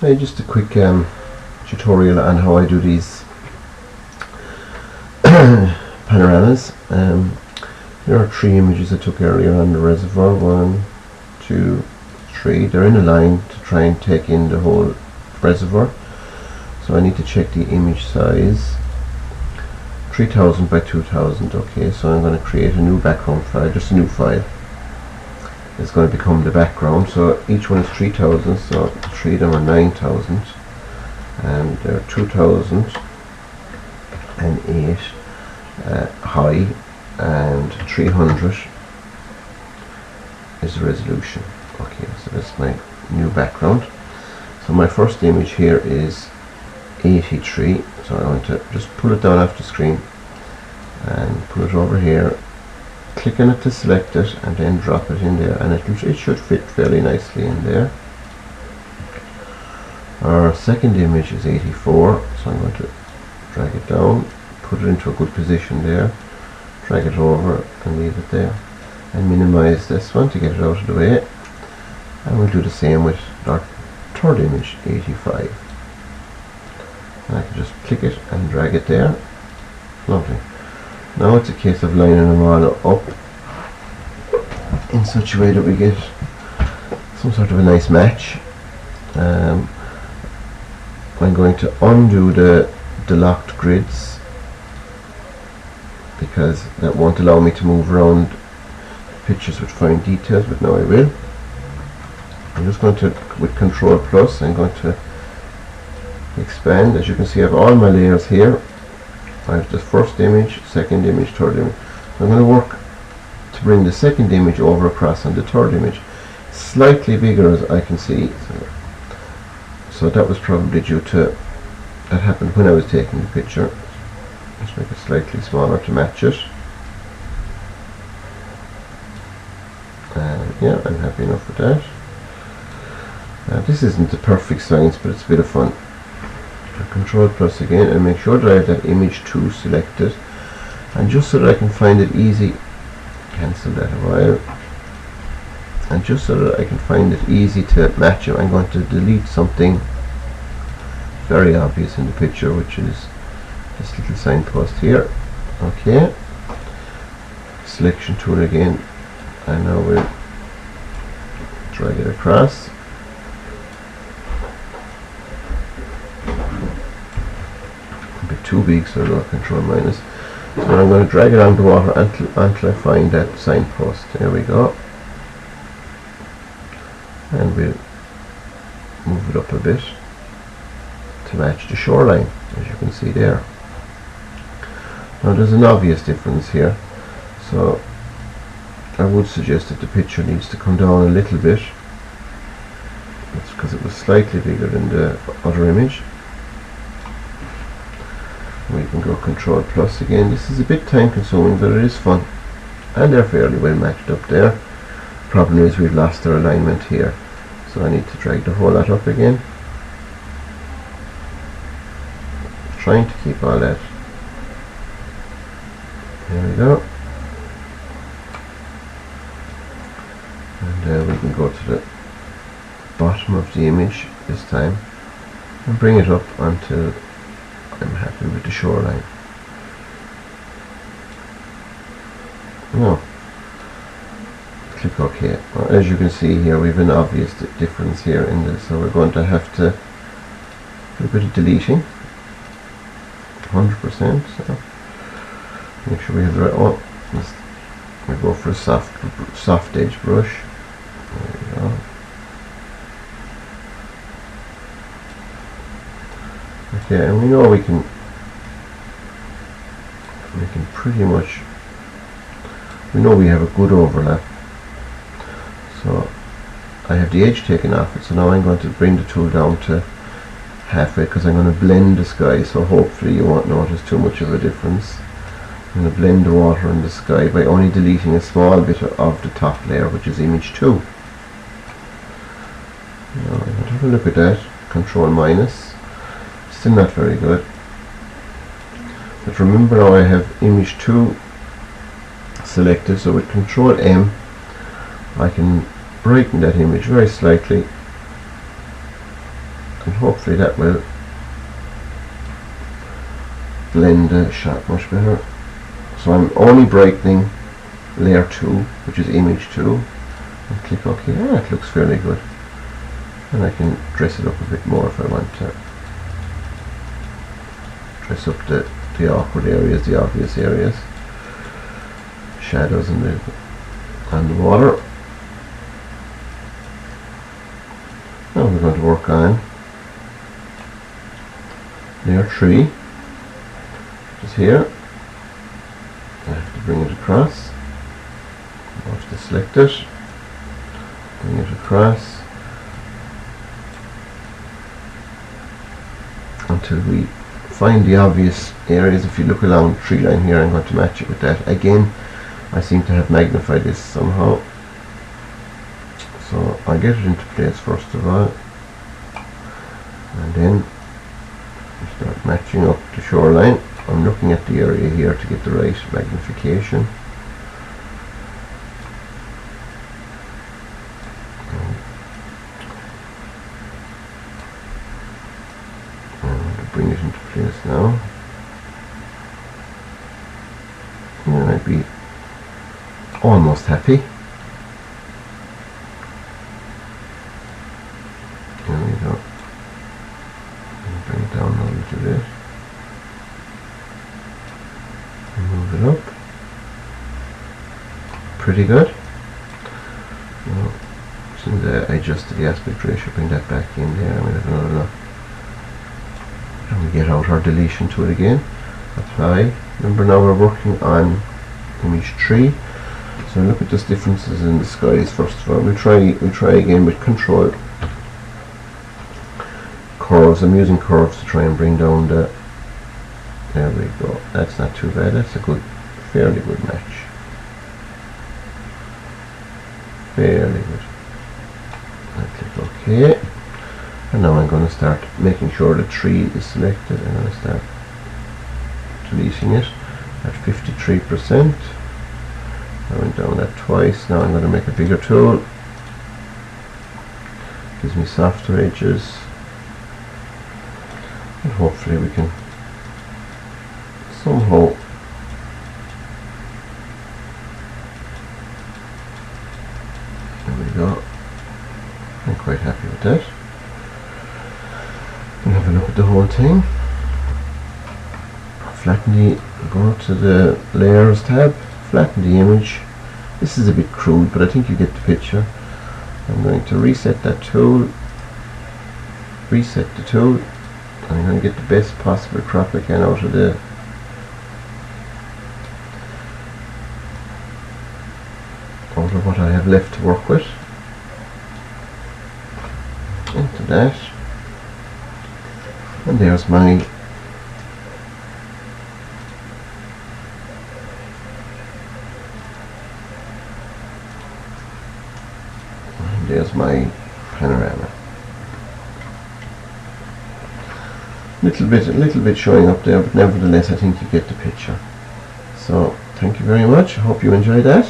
Hey, just a quick tutorial on how I do these panoramas. There are 3 images I took earlier on the reservoir. 1, 2, 3. They're in a line to try and take in the whole reservoir. So I need to check the image size. 3000 by 2000. Okay, so I'm going to create a new background file, just a new file. It's going to become the background. So each one is 3000, so 3 of them are 9000, and they're 2008 high, and 300 is the resolution. Okay, so that's my new background. So my first image here is 83, so I want to just pull it down off the screen and put it over here, click on it to select it, and then drop it in there, and it should fit fairly nicely in there. Our second image is 84, so I'm going to drag it down, put it into a good position there, drag it over and leave it there, and minimize this one to get it out of the way. And we'll do the same with our third image, 85. And I can just click it and drag it there. Lovely. Now it's a case of lining them all up in such a way that we get some sort of a nice match. I'm going to undo the locked grids because that won't allow me to move around pictures with fine details, but now I will. I'm just going to, with Control Plus, I'm going to expand. As you can see, I have all my layers here. I have the first image, second image, third image. I'm going to work to bring the second image over across on the third image, slightly bigger as I can see. So that was probably due to, that happened when I was taking the picture. Let's make it slightly smaller to match it. And yeah, I'm happy enough with that. This isn't the perfect science, but it's a bit of fun. Control Plus again, and make sure that I have that image 2 selected, and just so that I can find it easy, cancel that a while, and just so that I can find it easy to match it, I'm going to delete something very obvious in the picture, which is this little signpost here. Okay, selection tool again, and now we'll drag it across. Too big, so I'll Control minus. So I'm going to drag it on the water until I find that signpost. There we go. And we'll move it up a bit to match the shoreline, as you can see there. Now there's an obvious difference here, so I would suggest that the picture needs to come down a little bit. That's because it was slightly bigger than the other image. We can go Control Plus again. This is a bit time consuming, but it is fun, and they're fairly well matched up there. Problem is we've lost our alignment here, so I need to drag the whole lot up again, trying to keep all that. There we go. And we can go to the bottom of the image this time and bring it up until I'm happy with the shoreline. Now, click OK. Well, as you can see here, we have an obvious difference here in this, so we're going to have to do a bit of deleting. 100%. So make sure we have the right. Oh, we go for a soft edge brush. There we go. Okay, and we know we can pretty much, we know we have a good overlap. So I have the edge taken off it, so now I'm going to bring the tool down to halfway, because I'm going to blend the sky, so hopefully you won't notice too much of a difference. I'm going to blend the water and the sky by only deleting a small bit of the top layer, which is image 2. Now I'm going to have a look at that. Control minus. Still not very good. But remember now I have image 2 selected, so with Control M I can brighten that image very slightly and hopefully that will blend the shot much better. So I'm only brightening layer 2, which is image 2, and click OK. It looks fairly good, and I can dress it up a bit more if I want to. Dress up the awkward areas, the obvious areas, shadows on the water. Now we're going to work on layer 3, which is here. I have to bring it across. I have to select it, bring it across until we find the obvious areas. If you look along the tree line here, I'm going to match it with that. Again, I seem to have magnified this somehow, so I'll get it into place first of all, and then start matching up the shoreline. I'm looking at the area here to get the right magnification. Bring it into place now, and I'd be almost happy. There we go. Bring it down a little bit and move it up. Pretty good. Now, since I adjusted the aspect ratio, bring that back in there. I'm going to have another look. And we get out our deletion to it again. Apply. Remember, now we're working on image 3. So look at those differences in the skies first of all. We'll try again with control curves. I'm using curves to try and bring down the. There we go. That's not too bad. That's a fairly good match. Fairly good. I click OK. And now I'm going to start making sure the tree is selected. I'm going to start deleting it at 53%. I went down that twice. Now I'm going to make a bigger tool. Gives me softer edges. And hopefully we can somehow there we go. I'm quite happy with that. And have a look at the whole thing. Flatten go to the layers tab, flatten the image. This is a bit crude, but I think you get the picture. I'm going to reset that tool, reset the tool, and I'm going to get the best possible crop I can out of what I have left to work with. Into that. And there's my panorama. Little bit showing up there, but nevertheless I think you get the picture. So thank you very much. I hope you enjoyed that.